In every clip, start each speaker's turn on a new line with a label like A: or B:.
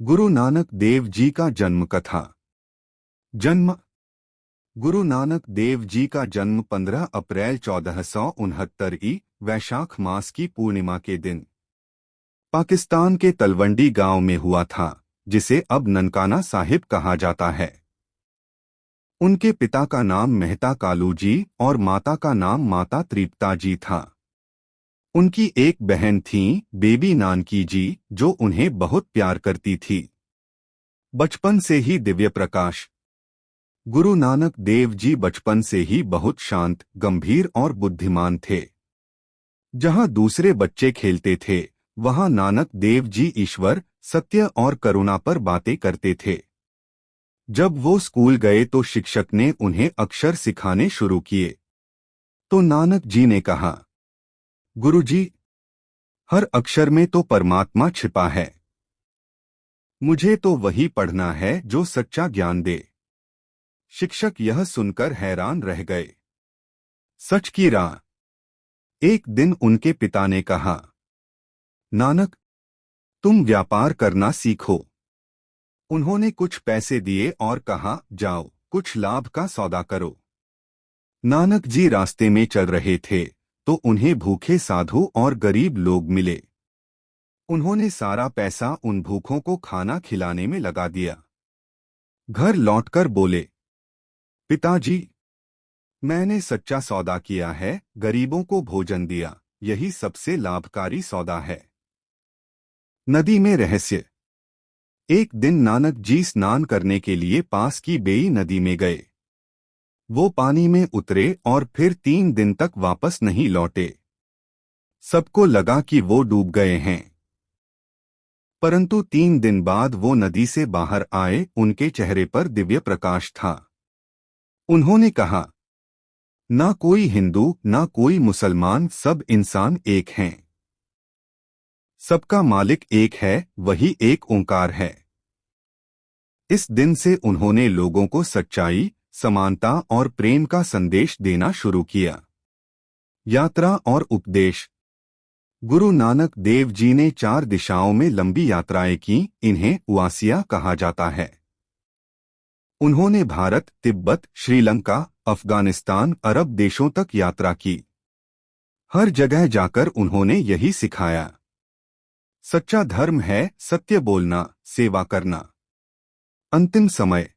A: गुरु नानक देव जी का जन्म कथा। जन्म। गुरु नानक देव जी का जन्म 15 अप्रैल 1469 वैशाख मास की पूर्णिमा के दिन पाकिस्तान के तलवंडी गांव में हुआ था, जिसे अब ननकाना साहिब कहा जाता है। उनके पिता का नाम मेहता कालू जी और माता का नाम माता तृप्ता जी था। उनकी एक बहन थी बेबी नानकी जी, जो उन्हें बहुत प्यार करती थी। बचपन से ही दिव्य प्रकाश। गुरु नानक देव जी बचपन से ही बहुत शांत, गंभीर और बुद्धिमान थे। जहां दूसरे बच्चे खेलते थे, वहां नानक देव जी ईश्वर, सत्य और करुणा पर बातें करते थे। जब वो स्कूल गए तो शिक्षक ने उन्हें अक्षर सिखाने शुरू किए। तो नानक जी ने कहा, गुरुजी, हर अक्षर में तो परमात्मा छिपा है। मुझे तो वही पढ़ना है जो सच्चा ज्ञान दे। शिक्षक यह सुनकर हैरान रह गए। सच की राह। एक दिन उनके पिता ने कहा, नानक, तुम व्यापार करना सीखो। उन्होंने कुछ पैसे दिए और कहा, जाओ, कुछ लाभ का सौदा करो। नानक जी रास्ते में चल रहे थे तो उन्हें भूखे साधु और गरीब लोग मिले। उन्होंने सारा पैसा उन भूखों को खाना खिलाने में लगा दिया। घर लौटकर बोले, पिताजी, मैंने सच्चा सौदा किया है, गरीबों को भोजन दिया, यही सबसे लाभकारी सौदा है। नदी में रहस्य। एक दिन नानक जी स्नान करने के लिए पास की बेई नदी में गए। वो पानी में उतरे और फिर 3 दिन तक वापस नहीं लौटे। सबको लगा कि वो डूब गए हैं। परंतु 3 दिन बाद वो नदी से बाहर आए। उनके चेहरे पर दिव्य प्रकाश था। उन्होंने कहा, ना कोई हिंदू, ना कोई मुसलमान, सब इंसान एक हैं। सबका मालिक एक है, वही एक ओंकार है। इस दिन से उन्होंने लोगों को सच्चाई, समानता और प्रेम का संदेश देना शुरू किया। यात्रा और उपदेश। गुरु नानक देव जी ने 4 दिशाओं में लंबी यात्राएं की। इन्हें उआसिया कहा जाता है। उन्होंने भारत, तिब्बत, श्रीलंका, अफगानिस्तान, अरब देशों तक यात्रा की। हर जगह जाकर उन्होंने यही सिखाया, सच्चा धर्म है सत्य बोलना, सेवा करना। अंतिम समय।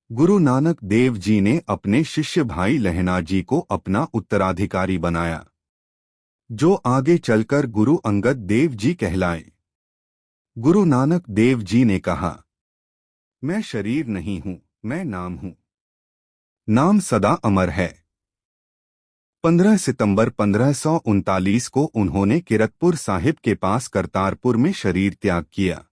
A: गुरु नानक देव जी ने अपने शिष्य भाई लहना जी को अपना उत्तराधिकारी बनाया, जो आगे चलकर गुरु अंगद देव जी कहलाए। गुरु नानक देव जी ने कहा, मैं शरीर नहीं हूं, मैं नाम हूं। नाम सदा अमर है। 15 सितंबर 1539 को उन्होंने किरतपुर साहिब के पास करतारपुर में शरीर त्याग किया।